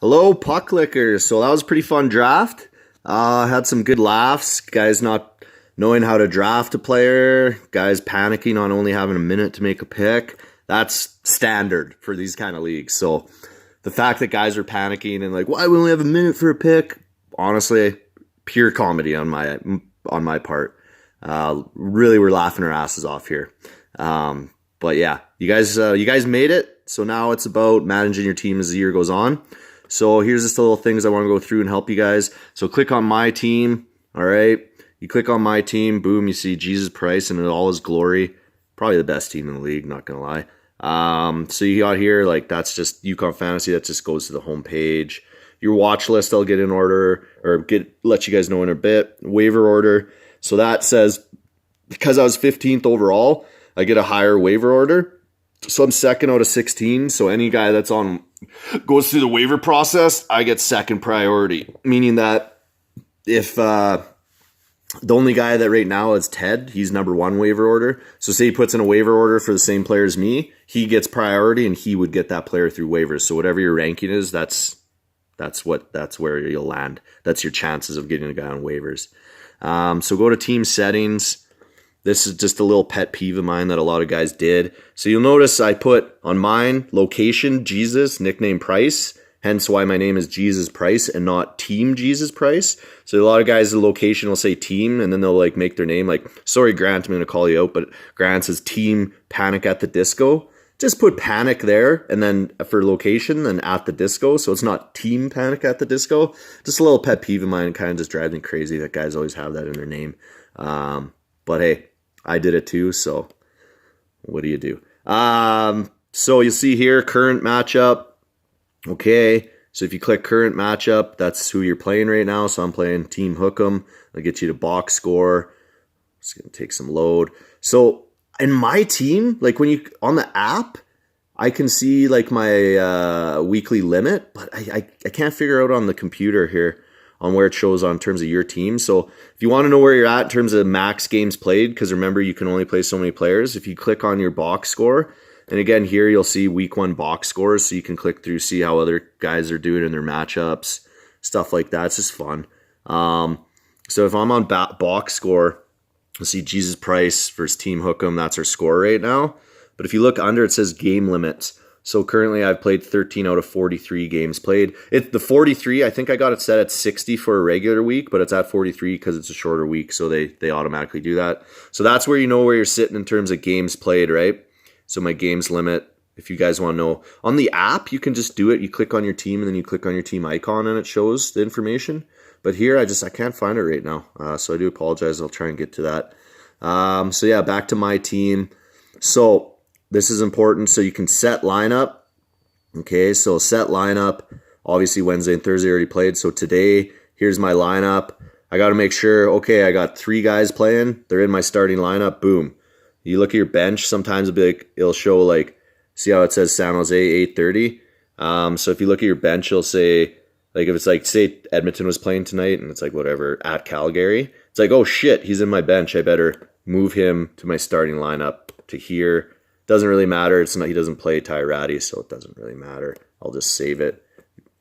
Hello, puck lickers. So that was a pretty fun draft. Had some good laughs. Guys not knowing how to draft a player. Guys panicking on only having a minute to make a pick. That's standard for these kind of leagues. So the fact that guys are panicking and like, why we only have a minute for a pick? Honestly, pure comedy on my part. Really, we're laughing our asses off here. But yeah, you guys made it. So now it's about managing your team as the year goes on. So here's just the little things I want to go through and help you guys. So click on my team. All right. You click on my team. Boom. You see Jesus Price in all his glory. Probably the best team in the league. Not going to lie. So you got here, like that's just Yukon Fantasy. That just goes to the home page. Your watch list, I'll get in order or let you guys know in a bit. Waiver order. So that says because I was 15th overall, I get a higher waiver order. So I'm second out of 16. So any guy that's on goes through the waiver process, I get second priority. Meaning that if the only guy that right now is Ted, he's number one waiver order. So say he puts in a waiver order for the same player as me, he gets priority and he would get that player through waivers. So whatever your ranking is, that's where you'll land. That's your chances of getting a guy on waivers. So go to team settings. This is just a little pet peeve of mine that a lot of guys did. So you'll notice I put on mine, location, Jesus, nickname Price. Hence why my name is Jesus Price and not Team Jesus Price. So a lot of guys, the location will say team and then they'll like make their name like, sorry, Grant, I'm going to call you out. But Grant says Team Panic at the Disco. Just put Panic there and then for location and at the disco. So it's not Team Panic at the Disco. Just a little pet peeve of mine. Kind of just drives me crazy that guys always have that in their name. But hey, I did it too, so what do you do? So you'll see here, current matchup. Okay, so if you click current matchup, that's who you're playing right now. So I'm playing Team Hook'em. I'll get you to box score. It's going to take some load. So in my team, like when you, on the app, I can see like my weekly limit, but I can't figure out on the computer here on where it shows on terms of your team. So if you want to know where you're at in terms of max games played, because remember you can only play so many players, if you click on your box score, and again here you'll see week one box scores, so you can click through, see how other guys are doing in their matchups, stuff like that. It's just fun. So if I'm on box score, you'll see Jesus Price versus Team Hook'em. That's our score right now. But if you look under, it says game limits. So currently I've played 13 out of 43 games played. The 43, I think I got it set at 60 for a regular week, but it's at 43 because it's a shorter week, so they automatically do that. So that's where you know where you're sitting in terms of games played, right? So my games limit, if you guys want to know. On the app, you can just do it. You click on your team, and then you click on your team icon, and it shows the information. But here, I can't find it right now, so I do apologize. I'll try and get to that. So yeah, back to my team. So this is important. So you can set lineup. Okay, so set lineup. Obviously, Wednesday and Thursday already played. So today, here's my lineup. I got to make sure, okay, I got 3 guys playing. They're in my starting lineup. Boom. You look at your bench. Sometimes it'll show like, see how it says San Jose 8:30. So if you look at your bench, it'll say, like if it's like, say Edmonton was playing tonight and it's like whatever, at Calgary. It's like, oh shit, he's in my bench. I better move him to my starting lineup to here. Doesn't really matter. It's not, he doesn't play Ty Ratty, so it doesn't really matter. I'll just save it.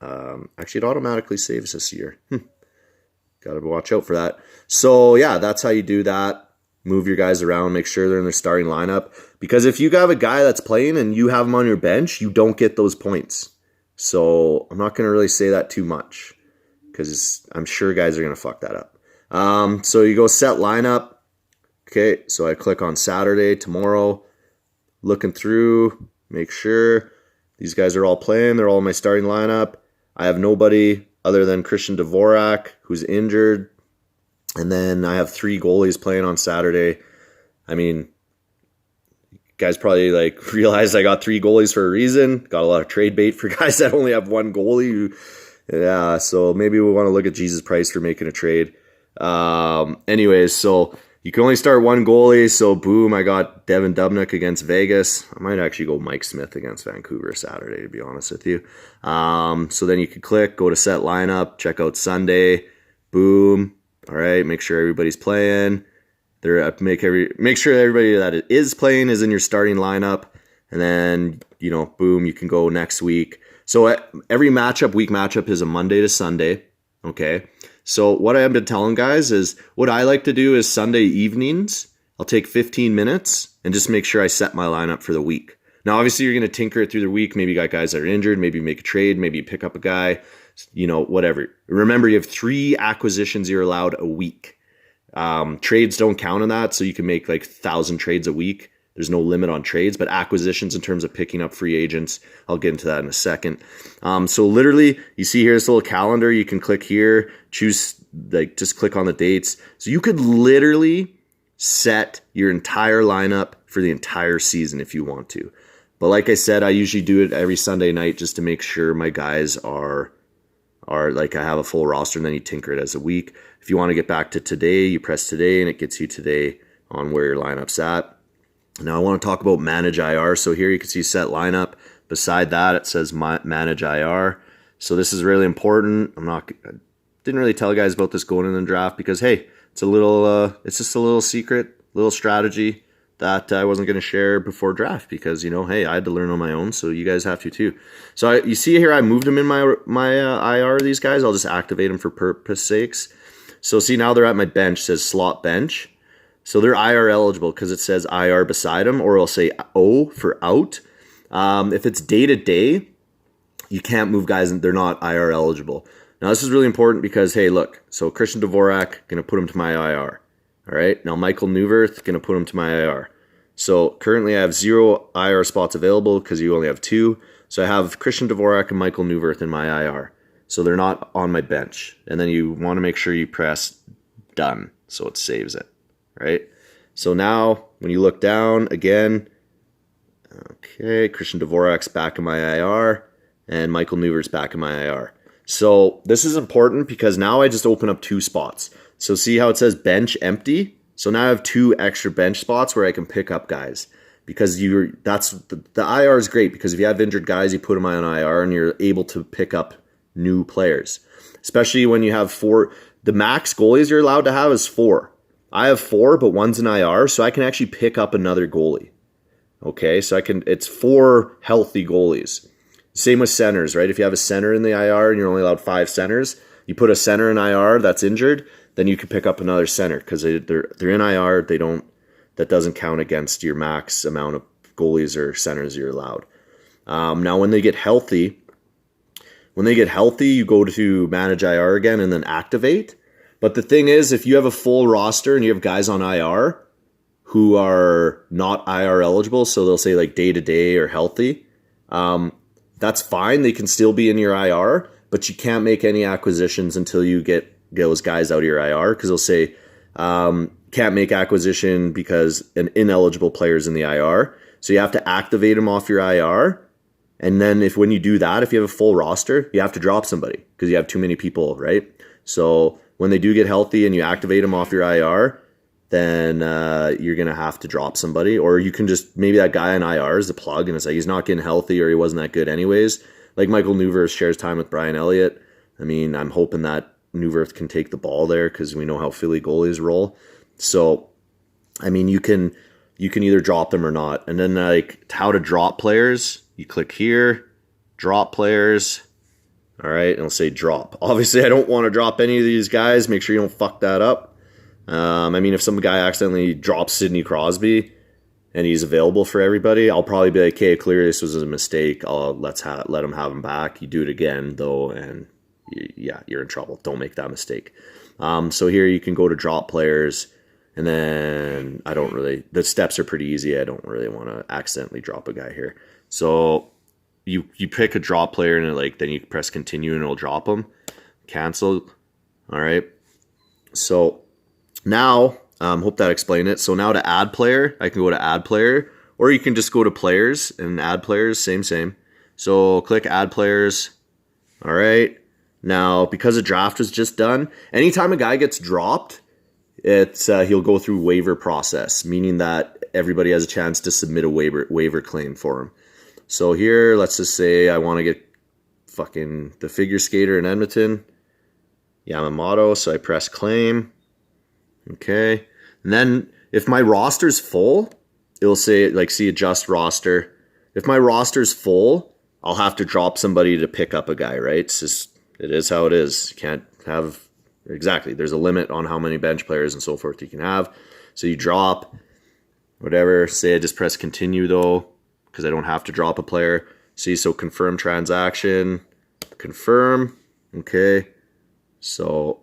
Actually, it automatically saves this year. Got to watch out for that. So yeah, that's how you do that. Move your guys around, make sure they're in their starting lineup. Because if you have a guy that's playing and you have him on your bench, you don't get those points. So I'm not going to really say that too much because I'm sure guys are going to fuck that up. So you go set lineup. Okay, so I click on Saturday, tomorrow. Looking through, make sure these guys are all playing. They're all in my starting lineup. I have nobody other than Christian Dvorak, who's injured. And then I have 3 goalies playing on Saturday. I mean, guys probably like realized I got 3 goalies for a reason. Got a lot of trade bait for guys that only have 1 goalie. Yeah, so maybe we want to look at Jesus Price for making a trade. Anyways, so you can only start 1 goalie, so boom, I got Devin Dubnyk against Vegas. I might actually go Mike Smith against Vancouver Saturday, to be honest with you. So then you can click, go to set lineup, check out Sunday, boom. All right, make sure everybody's playing. Make sure everybody that is playing is in your starting lineup, and then boom, you can go next week. So every week matchup is a Monday to Sunday. Okay. So what I've been telling guys is what I like to do is Sunday evenings, I'll take 15 minutes and just make sure I set my lineup for the week. Now, obviously, you're going to tinker it through the week. Maybe you got guys that are injured. Maybe you make a trade. Maybe you pick up a guy, whatever. Remember, you have 3 acquisitions you're allowed a week. Trades don't count on that, so you can make like 1,000 trades a week. There's no limit on trades, but acquisitions in terms of picking up free agents, I'll get into that in a second. So literally, you see here this little calendar. You can click here, choose, just click on the dates. So you could literally set your entire lineup for the entire season if you want to. But like I said, I usually do it every Sunday night just to make sure my guys are like I have a full roster, and then you tinker it as a week. If you want to get back to today, you press today and it gets you today on where your lineup's at. Now I want to talk about manage IR. So here you can see set lineup. Beside that, it says manage IR. So this is really important. I didn't really tell guys about this going in the draft because, hey, it's just a little secret, little strategy that I wasn't going to share before draft because, hey, I had to learn on my own, so you guys have to too. So you see here, I moved them in my IR, these guys. I'll just activate them for purpose sakes. So see, now they're at my bench, it says slot bench. So they're IR eligible because it says IR beside them, or I'll say O for out. If it's day-to-day, you can't move guys, and they're not IR eligible. Now, this is really important because, hey, look, so Christian Dvorak, going to put him to my IR. All right, now Michael Neuwirth, going to put him to my IR. So currently I have 0 IR spots available because you only have 2. So I have Christian Dvorak and Michael Neuwirth in my IR. So they're not on my bench. And then you want to make sure you press done so it saves it, right? So now when you look down again, okay, Christian Dvorak's back in my IR and Michael Neuwirth's back in my IR. So this is important because now I just open up 2 spots. So see how it says bench empty? So now I have 2 extra bench spots where I can pick up guys because the IR is great because if you have injured guys, you put them on IR and you're able to pick up new players, especially when you have 4. The max goalies you're allowed to have is 4. I have 4, but one's an IR, so I can actually pick up another goalie. Okay, so it's 4 healthy goalies. Same with centers, right? If you have a center in the IR and you're only allowed 5 centers, you put a center in IR that's injured, then you can pick up another center because they're in IR. That doesn't count against your max amount of goalies or centers you're allowed. Now, when they get healthy, you go to manage IR again and then activate. But the thing is, if you have a full roster and you have guys on IR who are not IR eligible, so they'll say like day-to-day or healthy, that's fine. They can still be in your IR, but you can't make any acquisitions until you get those guys out of your IR because they'll say can't make acquisition because an ineligible player is in the IR. So you have to activate them off your IR. And then when you do that, if you have a full roster, you have to drop somebody because you have too many people, right? So when they do get healthy and you activate them off your IR, then you're going to have to drop somebody. Or you can just, maybe that guy in IR is the plug and it's like he's not getting healthy or he wasn't that good anyways. Like Michael Neuwirth shares time with Brian Elliott. I mean, I'm hoping that Neuwirth can take the ball there because we know how Philly goalies roll. So, I mean, you can either drop them or not. And then like how to drop players, you click here, drop players. All right, and it'll say drop. Obviously, I don't want to drop any of these guys. Make sure you don't fuck that up. I mean, if some guy accidentally drops Sidney Crosby and he's available for everybody, I'll probably be like, okay, clearly this was a mistake. Let him have him back. You do it again, though, and you're in trouble. Don't make that mistake. So here you can go to drop players, and then the steps are pretty easy. I don't really want to accidentally drop a guy here. So you pick a drop player, and then you press continue, and it'll drop them. Cancel. All right. So now, hope that explained it. So now to add player, I can go to add player, or you can just go to players and add players, same. So click add players. All right. Now, because a draft was just done, anytime a guy gets dropped, he'll go through waiver process, meaning that everybody has a chance to submit a waiver claim for him. So here, let's just say I want to get fucking the figure skater in Edmonton, Yamamoto. So I press claim. Okay. And then if my roster's full, it'll say, see adjust roster. If my roster's full, I'll have to drop somebody to pick up a guy, right? It is how it is. You can't have, exactly, there's a limit on how many bench players and so forth you can have. So you drop, whatever, say I just press continue though, because I don't have to drop a player. See, so confirm transaction, confirm, okay. So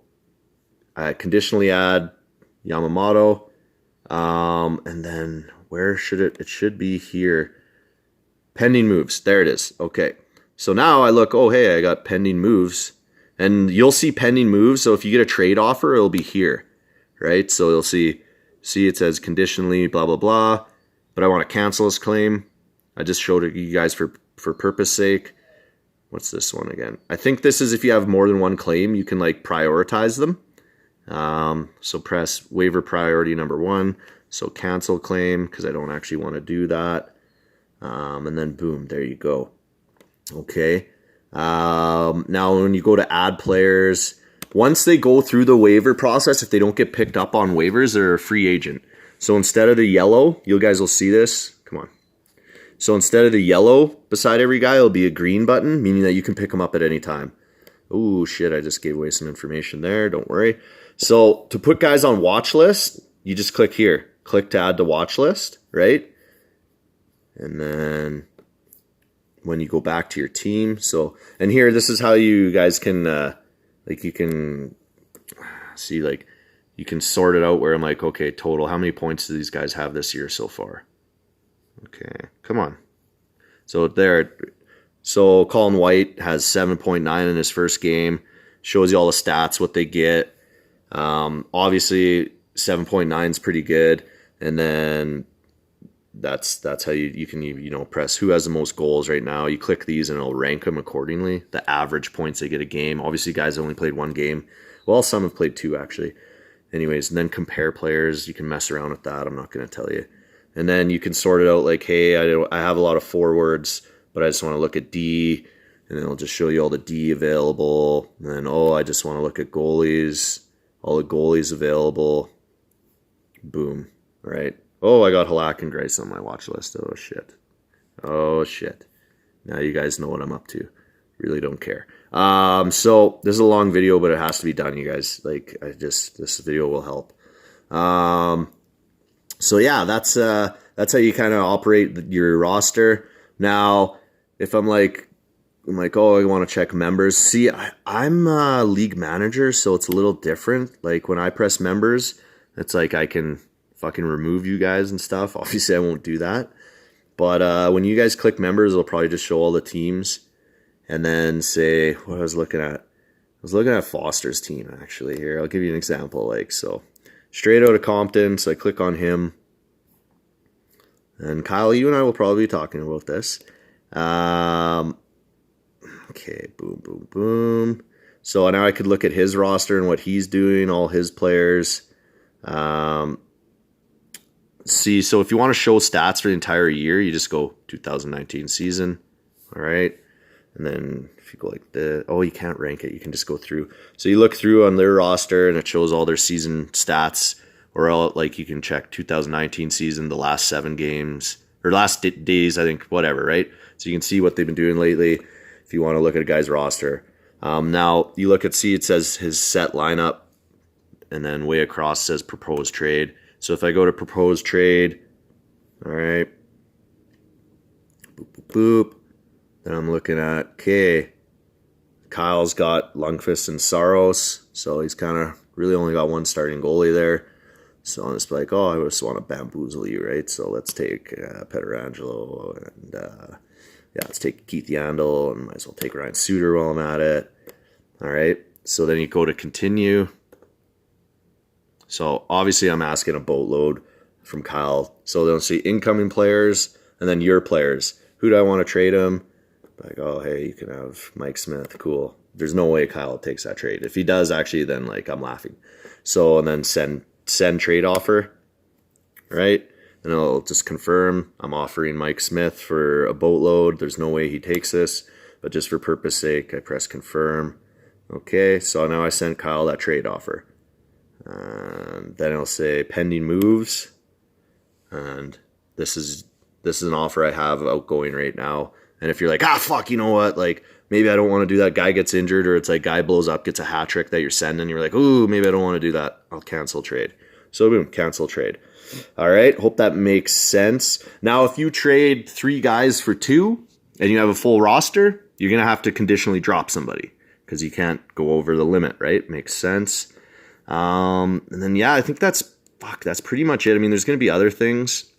I conditionally add Yamamoto, and then where should it should be here. Pending moves, there it is, okay. So now I look, oh hey, I got pending moves, and you'll see pending moves, so if you get a trade offer, it'll be here, right? So you'll see it says conditionally, blah, blah, blah, but I want to cancel this claim. I just showed it you guys for purpose sake. What's this one again? I think this is if you have more than one claim, you can like prioritize them. So press waiver priority number 1. So cancel claim, because I don't actually want to do that. And then boom, there you go. Okay. Now when you go to add players, once they go through the waiver process, if they don't get picked up on waivers, they're a free agent. So instead of the yellow, you guys will see this. Come on. So instead of the yellow beside every guy, it'll be a green button, meaning that you can pick them up at any time. Oh shit, I just gave away some information there. Don't worry. So to put guys on watch list, you just click here. Click to add to watch list, right? And then when you go back to your team, so, and here, this is how you guys can, like you can see, like you can sort it out where I'm like, okay, total, how many points do these guys have this year so far? Okay, come on. So there, so Colin White has 7.9 in his first game. Shows you all the stats, what they get. Obviously, 7.9 is pretty good. And then that's how you can press who has the most goals right now. You click these and it'll rank them accordingly. The average points they get a game. Obviously, guys only played 1 game. Well, some have played 2 actually. Anyways, and then compare players. You can mess around with that. I'm not going to tell you. And then you can sort it out like, hey, I have a lot of forwards, but I just want to look at D, and then it'll just show you all the D available. And then, oh, I just want to look at goalies, all the goalies available. Boom, right? Oh, I got Halak and Grace on my watch list. Oh, shit. Oh, shit. Now you guys know what I'm up to. Really don't care. So this is a long video, but it has to be done, you guys. Like, this video will help. So yeah, that's how you kind of operate your roster. Now, if I'm like, oh, I want to check members. See, I'm a league manager, so it's a little different. Like when I press members, it's like I can fucking remove you guys and stuff. Obviously, I won't do that. But when you guys click members, it'll probably just show all the teams. And then say, what I was looking at. I was looking at Foster's team, actually, here. I'll give you an example. Like, so straight out of Compton, so I click on him. And Kyle, you and I will probably be talking about this. Okay, boom, boom, boom. So now I could look at his roster and what he's doing, all his players. See, so if you want to show stats for the entire year, you just go 2019 season. All right. And then if you go like you can't rank it. You can just go through. So you look through on their roster and it shows all their season stats. Or like you can check 2019 season, the last 7 games, or last days, I think, whatever, right? So you can see what they've been doing lately if you want to look at a guy's roster. Now you look at, see, it says his set lineup, and then way across says proposed trade. So if I go to proposed trade, all right, boop, boop, boop. Then I'm looking at, okay, Kyle's got Lundqvist and Saros, so he's kind of really only got 1 starting goalie there. So I'm just like, oh, I just want to bamboozle you, right? So let's take Pietrangelo, and let's take Keith Yandel, and might as well take Ryan Suter while I'm at it. All right, so then you go to continue. So obviously I'm asking a boatload from Kyle. So they'll see incoming players, and then your players. Who do I want to trade him? Like, oh, hey, you can have Mike Smith. Cool. There's no way Kyle takes that trade. If he does, actually, then like I'm laughing. So and then send trade offer, right? And I'll just confirm I'm offering Mike Smith for a boatload. There's no way he takes this, but just for purpose sake, I press confirm. Okay, so now I sent Kyle that trade offer. And then I'll say pending moves, and this is an offer I have outgoing right now. And if you're like, fuck, you know what? Like, maybe I don't want to do that. Guy gets injured, or it's like guy blows up, gets a hat trick that you're sending. You're like, ooh, maybe I don't want to do that. I'll cancel trade. So boom, cancel trade. All right. Hope that makes sense. Now, if you trade 3 guys for 2 and you have a full roster, you're going to have to conditionally drop somebody because you can't go over the limit, right? Makes sense. And then, yeah, I think that's pretty much it. I mean, there's going to be other things.